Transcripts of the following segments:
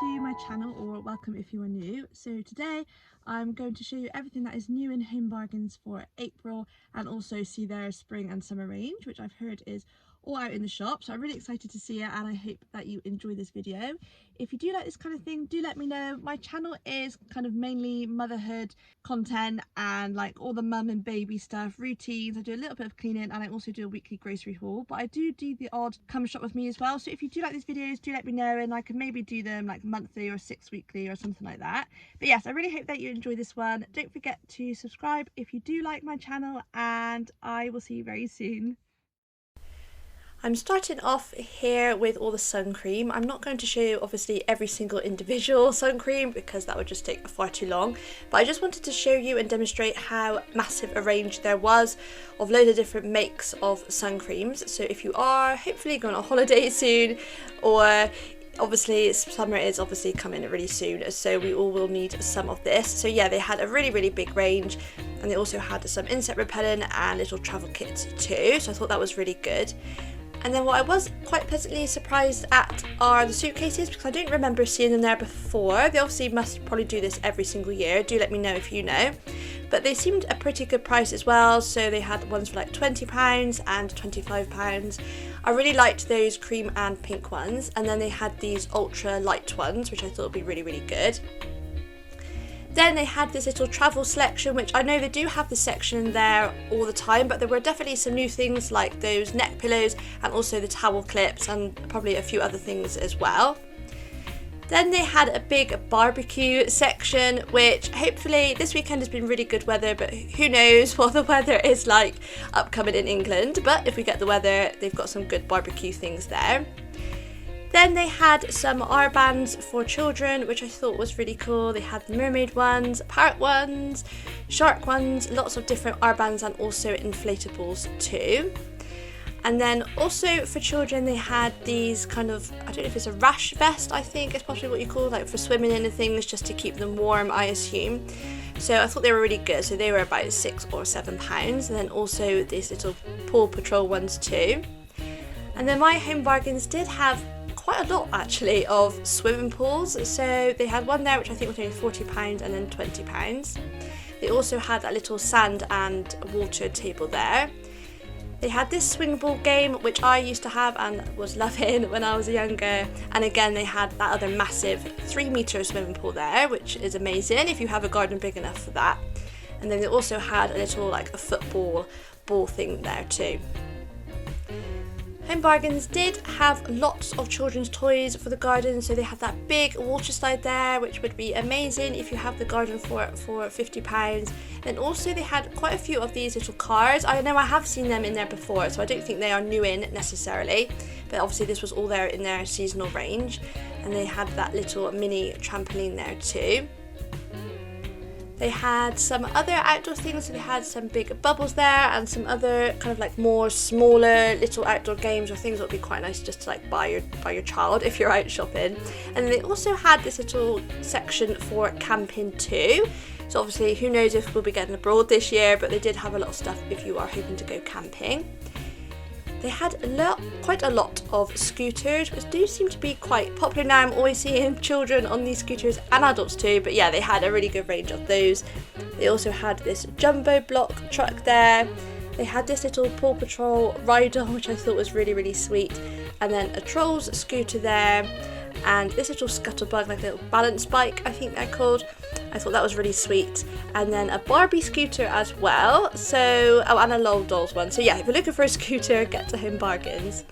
to my channel, or welcome if you are new. So today I'm going to show you everything that is new in Home Bargains for April, and also see their spring and summer range, which I've heard is all out in the shop. So I'm really excited to see it, and I hope that you enjoy this video. If you do like this kind of thing, do let me know. My channel is kind of mainly motherhood content and like all the mum and baby stuff, routines. I do a little bit of cleaning, and I also do a weekly grocery haul, but I do the odd come shop with me as well. So if you do like these videos, do let me know, and I can maybe do them like monthly or 6 weekly or something like that. But yes, I really hope that you enjoy this one. Don't forget to subscribe if you do like my channel, and I will see you very soon. I'm starting off here with all the sun cream. I'm not going to show you obviously every single individual sun cream because that would just take far too long, but I just wanted to show you and demonstrate how massive a range there was of loads of different makes of sun creams. So if you are hopefully going on holiday soon, or obviously summer is obviously coming really soon, so we all will need some of this. So yeah, they had a really big range, and they also had some insect repellent and little travel kits too, so I thought that was really good. And then what I was quite pleasantly surprised at are the suitcases, because I don't remember seeing them there before. They obviously must probably do this every single year. Do let me know if you know. But they seemed a pretty good price as well. So they had ones for like £20 and £25. I really liked those cream and pink ones. And then they had these ultra light ones, which I thought would be really good. Then they had this little travel selection, which I know they do have this section there all the time, but there were definitely some new things like those neck pillows and also the towel clips, and probably a few other things as well. Then they had a big barbecue section, which hopefully this weekend has been really good weather, but who knows what the weather is like upcoming in England. But if we get the weather, they've got some good barbecue things there. Then they had some armbands for children, which I thought was really cool. They had the mermaid ones, parrot ones, shark ones, lots of different armbands, and also inflatables too. And then also for children, they had these kind of, I don't know if it's a rash vest, I think it's possibly what you call, like for swimming in and things, just to keep them warm, I assume. So I thought they were really good. So they were about £6 or £7. And then also these little Paw Patrol ones too. And then my Home Bargains did have quite a lot actually of swimming pools. So they had one there which I think was only £40 and then £20. They also had that little sand and water table there. They had this swing ball game, which I used to have and was loving when I was younger. And again, they had that other massive 3-metre swimming pool there, which is amazing if you have a garden big enough for that. And then they also had a little like a football ball thing there too. Home Bargains did have lots of children's toys for the garden, so they had that big water slide there, which would be amazing if you have the garden for £50. And also they had quite a few of these little cars. I know I have seen them in there before, so I don't think they are new in necessarily, but obviously this was all there in their seasonal range. And they had that little mini trampoline there too. They had some other outdoor things, so they had some big bubbles there and some other kind of like more smaller little outdoor games or things that would be quite nice just to like buy your child if you're out shopping. And then they also had this little section for camping too. So obviously who knows if we'll be getting abroad this year, but they did have a lot of stuff if you are hoping to go camping. They had quite a lot of scooters, which do seem to be quite popular now. I'm always seeing children on these scooters and adults too, but yeah, they had a really good range of those. They also had this jumbo block truck there. They had this little Paw Patrol rider, which I thought was really sweet, and then a Trolls scooter there, and this little scuttlebug, like a little balance bike I think they're called. I thought that was really sweet. And then a Barbie scooter as well. So, oh, and a Lol Dolls one. So yeah, if you're looking for a scooter, get to Home Bargains.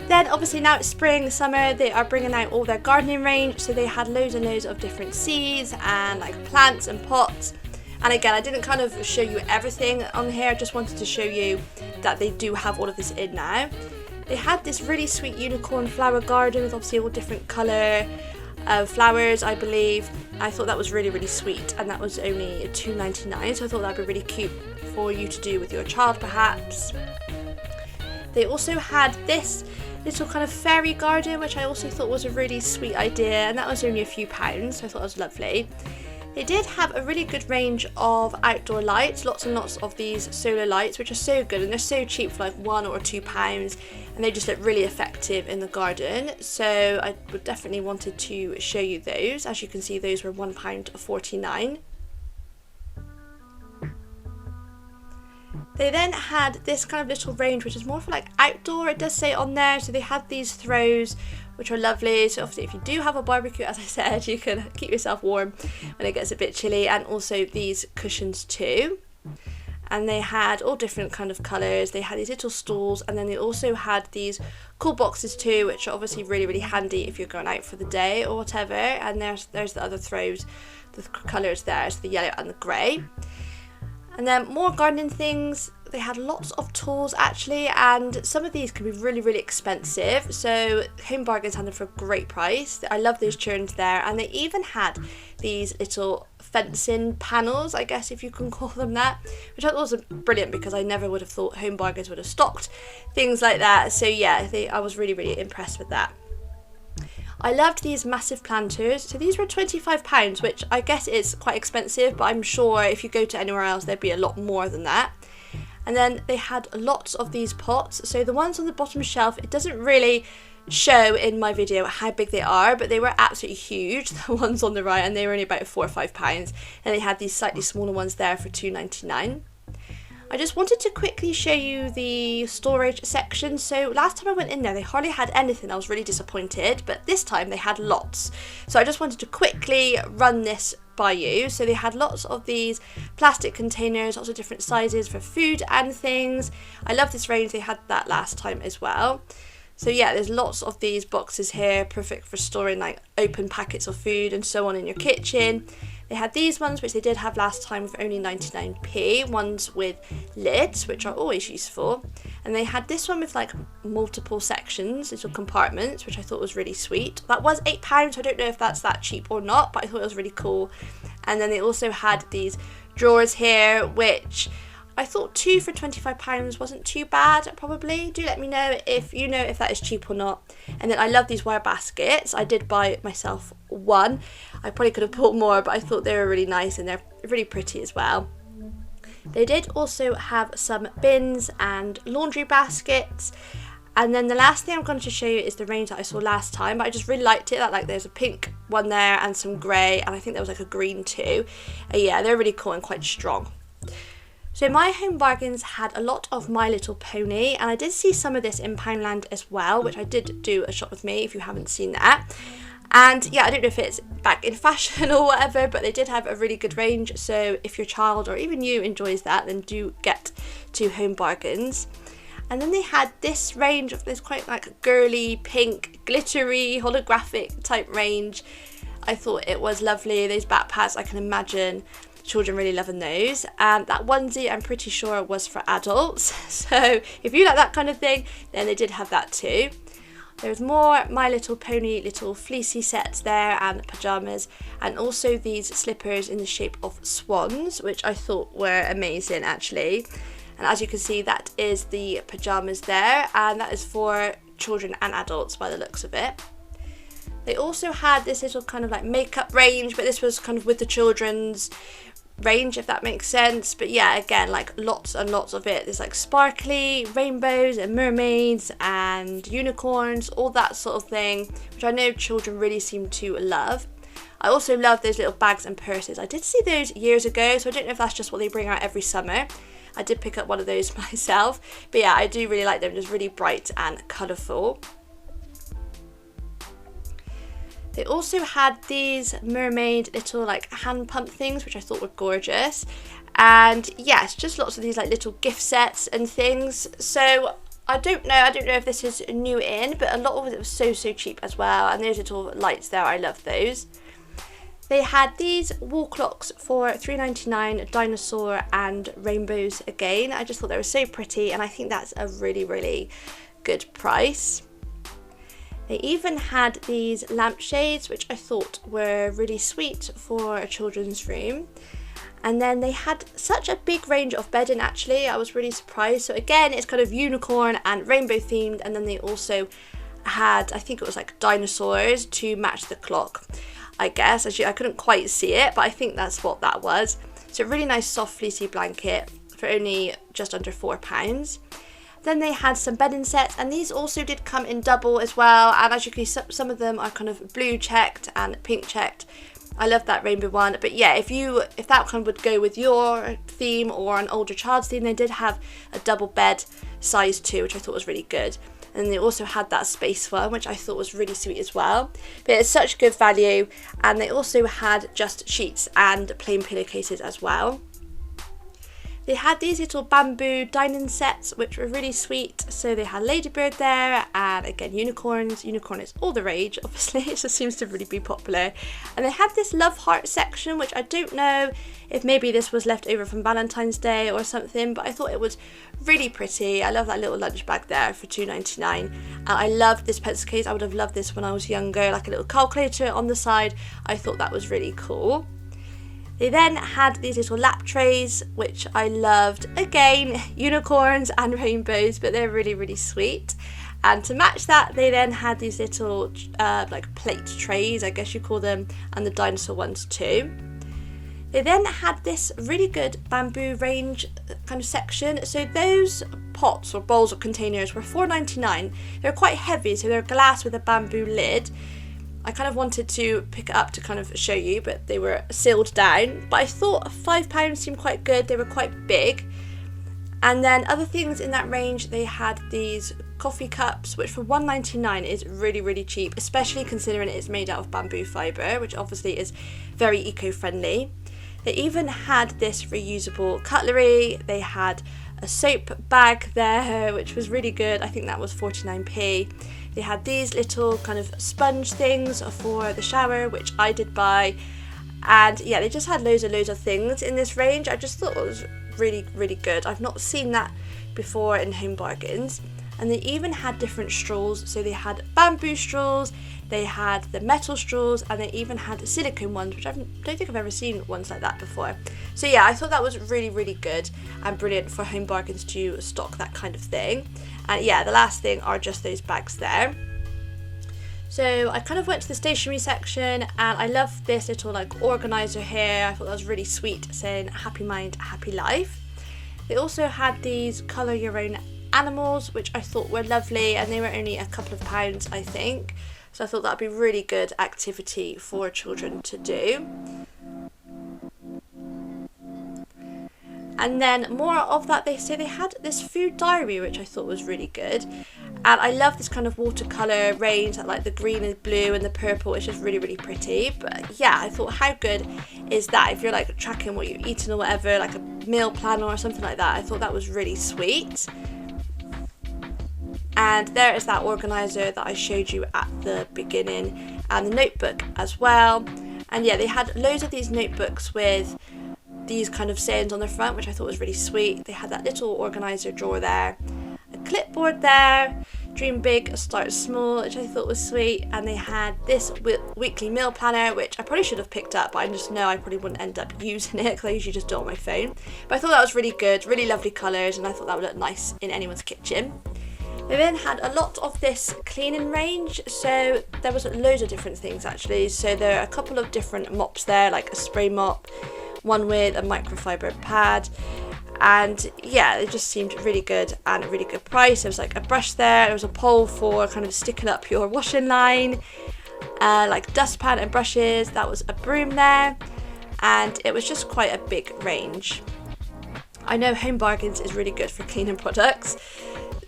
Then obviously now it's spring, summer, they are bringing out all their gardening range. So they had loads and loads of different seeds and like plants and pots. And again, I didn't kind of show you everything on here. I just wanted to show you that they do have all of this in now. They had this really sweet unicorn flower garden with obviously all different colour flowers, I believe. I thought that was really sweet, and that was only £2.99, so I thought that'd be really cute for you to do with your child perhaps. They also had this little kind of fairy garden, which I also thought was a really sweet idea, and that was only a few pounds, so I thought it was lovely. They did have a really good range of outdoor lights, lots and lots of these solar lights, which are so good, and they're so cheap for like £1 or £2, and they just look really effective in the garden. So I would definitely wanted to show you those. As you can see, those were £1.49. They then had this kind of little range which is more for like outdoor, it does say on there. So they had these throws which are lovely. So obviously if you do have a barbecue, as I said, you can keep yourself warm when it gets a bit chilly. And also these cushions too. And they had all different kind of colours. They had these little stools, and then they also had these cool boxes too, which are obviously really, really handy if you're going out for the day or whatever. And there's the other throws, the colours there, so the yellow and the grey. And then more gardening things. They had lots of tools actually, and some of these can be really, really expensive. So Home Bargains had them for a great price. I love those churns there. And they even had these little fencing panels, I guess if you can call them that, which I thought was brilliant because I never would have thought Home Bargains would have stocked things like that. So yeah, I was really, really impressed with that. I loved these massive planters. So these were £25, which I guess is quite expensive, but I'm sure if you go to anywhere else there'd be a lot more than that. And then they had lots of these pots. So the ones on the bottom shelf, it doesn't really show in my video how big they are, but they were absolutely huge, the ones on the right, and they were only about £4 or £5. And they had these slightly smaller ones there for £2.99. I just wanted to quickly show you the storage section. So last time I went in there, they hardly had anything. I was really disappointed, but this time they had lots. So I just wanted to quickly run this by you. So they had lots of these plastic containers, lots of different sizes for food and things. I love this range. They had that last time as well. So yeah, there's lots of these boxes here, perfect for storing like open packets of food and so on in your kitchen. They had these ones, which they did have last time for only 99p, ones with lids, which are always useful. And they had this one with like multiple sections, little compartments, which I thought was really sweet. That was £8, so I don't know if that's that cheap or not, but I thought it was really cool. And then they also had these drawers here, which I thought 2 for £25 wasn't too bad, probably. Do let me know if you know if that is cheap or not. And then I love these wire baskets. I did buy myself one. I probably could have bought more, but I thought they were really nice and they're really pretty as well. They did also have some bins and laundry baskets. And then the last thing I'm going to show you is the range that I saw last time, but I just really liked it. Like there's a pink one there and some grey, and I think there was like a green too. Yeah, they're really cool and quite strong. So my Home Bargains had a lot of My Little Pony, and I did see some of this in Poundland as well, which I did do a shop with me if you haven't seen that. And yeah, I don't know if it's back in fashion or whatever, but they did have a really good range. So if your child or even you enjoys that, then do get to Home Bargains. And then they had this range of this quite like girly, pink, glittery, holographic type range. I thought it was lovely. Those backpacks, I can imagine children really loving those. And that onesie, I'm pretty sure was for adults. So if you like that kind of thing, then they did have that too. There's more My Little Pony little fleecy sets there and pyjamas, and also these slippers in the shape of swans, which I thought were amazing actually. And as you can see, that is the pyjamas there, and that is for children and adults by the looks of it. They also had this little kind of like makeup range, but this was kind of with the children's range, if that makes sense. But yeah, again, like lots and lots of it. There's like sparkly rainbows and mermaids and unicorns, all that sort of thing, which I know children really seem to love. I also love those little bags and purses. I did see those years ago, so I don't know if that's just what they bring out every summer. I did pick up one of those myself, but yeah, I do really like them, just really bright and colourful. They also had these mermaid little like hand pump things, which I thought were gorgeous. And yes, just lots of these like little gift sets and things. So I don't know if this is new in, but a lot of it was so cheap as well. And those little lights there, I love those. They had these wall clocks for £3.99, dinosaur and rainbows again. I just thought they were so pretty, and I think that's a really good price. They even had these lampshades, which I thought were really sweet for a children's room. And then they had such a big range of bedding actually, I was really surprised. So again, it's kind of unicorn and rainbow themed, and then they also had, I think it was like dinosaurs to match the clock. I guess. Actually, I couldn't quite see it, but I think that's what that was. So a really nice soft fleecy blanket for only just under £4. Then they had some bedding sets, and these also did come in double as well, and as you can see, some of them are kind of blue checked and pink checked. I love that rainbow one. But yeah, if that kind would go with your theme or an older child's theme, they did have a double bed size 2, which I thought was really good. And they also had that space one, which I thought was really sweet as well. But it's such good value. And they also had just sheets and plain pillowcases as well. They had these little bamboo dining sets, which were really sweet. So they had ladybird there, and again, unicorns. Unicorn is all the rage, obviously. It just seems to really be popular. And they had this love heart section, which I don't know if maybe this was left over from Valentine's Day or something, but I thought it was really pretty. I love that little lunch bag there for £2.99. And I love this pencil case. I would have loved this when I was younger, like a little calculator on the side. I thought that was really cool. They then had these little lap trays, which I loved. Again, unicorns and rainbows, but they're really, really sweet. And to match that, they then had these little like plate trays, I guess you call them, and the dinosaur ones too. They then had this really good bamboo range kind of section. So those pots or bowls or containers were £4.99. They're quite heavy, so they're glass with a bamboo lid. I kind of wanted to pick it up to kind of show you, but they were sealed down. But I thought £5 seemed quite good. They were quite big. And then other things in that range, they had these coffee cups, which for £1.99 is really, really cheap, especially considering it's made out of bamboo fibre, which obviously is very eco-friendly. They even had this reusable cutlery. They had a soap bag there, which was really good. I think that was 49p. They had these little kind of sponge things for the shower, which I did buy. And yeah, they just had loads of things in this range. I just thought it was really, really good. I've not seen that before in Home Bargains. And they even had different straws. So they had bamboo straws, they had the metal straws, and they even had silicone ones, which I don't think I've ever seen ones like that before. So yeah, I thought that was really, really good and brilliant for Home Bargains to stock that kind of thing. And yeah, the last thing are just those bags there. So I kind of went to the stationery section, and I love this little like organizer here. I thought that was really sweet, saying happy mind, happy life. They also had these colour your own animals, which I thought were lovely, and they were only a couple of pounds, I think. So I thought that'd be really good activity for children to do. And then more of that, they say they had this food diary, which I thought was really good. And I love this kind of watercolour range, like the green and blue and the purple. It's just really, really pretty. But yeah, I thought, how good is that? If you're like tracking what you're eating or whatever, like a meal planner or something like that, I thought that was really sweet. And there is that organiser that I showed you at the beginning, and the notebook as well. And yeah, they had loads of these notebooks with these kind of sayings on the front, which I thought was really sweet. They had that little organiser drawer there, a clipboard there, dream big, start small, which I thought was sweet. And they had this weekly meal planner, which I probably should have picked up, but I just know I probably wouldn't end up using it because I usually just do it on my phone. But I thought that was really good, really lovely colours, and I thought that would look nice in anyone's kitchen. They then had a lot of this cleaning range, so there was loads of different things actually. So there are a couple of different mops there, like a spray mop, one with a microfiber pad, and yeah, it just seemed really good and a really good price. There was like a brush there was a pole for kind of sticking up your washing line, like dustpan and brushes. That was a broom there, and it was just quite a big range. I know Home Bargains is really good for cleaning products.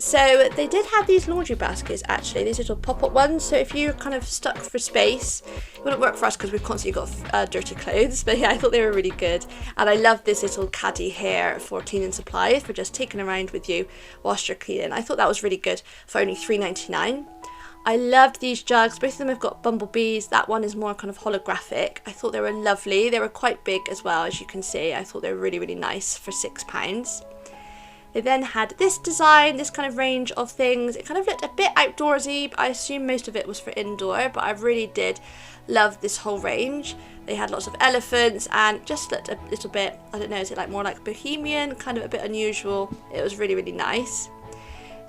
So they did have these laundry baskets actually, these little pop-up ones. So if you're kind of stuck for space, it wouldn't work for us because we've constantly got dirty clothes. But yeah, I thought they were really good. And I love this little caddy here for cleaning supplies, for just taking around with you whilst you're cleaning. I thought that was really good for only £3.99. I loved these jugs. Both of them have got bumblebees. That one is more kind of holographic. I thought they were lovely. They were quite big as well, as you can see. I thought they were really, really nice for £6. They then had this design, this kind of range of things. It kind of looked a bit outdoorsy, but I assume most of it was for indoor, but I really did love this whole range. They had lots of elephants and just looked a little bit, I don't know, is it like more like bohemian, kind of a bit unusual. It was really, really nice.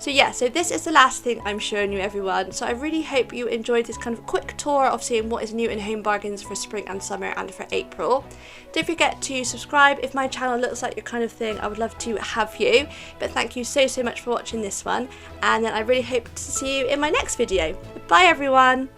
So yeah, so this is the last thing I'm showing you, everyone. So I really hope you enjoyed this kind of quick tour of seeing what is new in Home Bargains for spring and summer and for April. Don't forget to subscribe if my channel looks like your kind of thing. I would love to have you. But thank you so much for watching this one, and then I really hope to see you in my next video. Bye everyone!